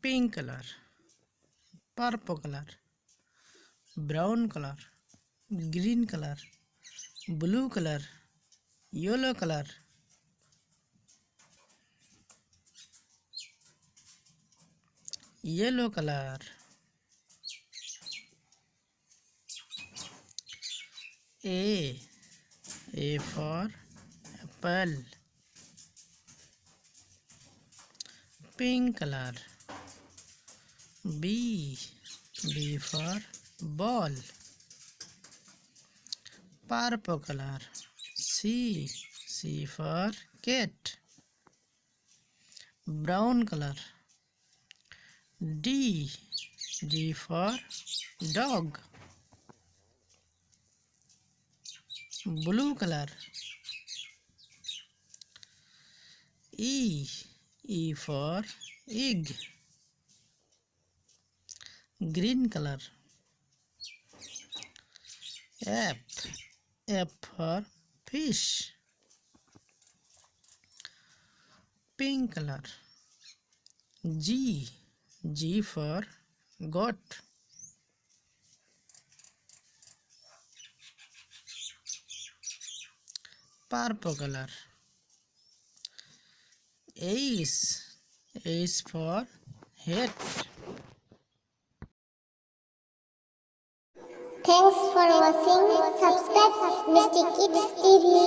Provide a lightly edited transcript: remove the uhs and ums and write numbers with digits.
pink color, purple color, brown color, green color, blue color, yellow color, yellow color. A for apple, pink color. B for ball, purple color. C for cat, brown color. D for dog, blue color. E for egg, green color. F for fish, pink color. G for goat, purple color. H for hat. Thanks for watching. Subscribe Mystic Kids TV.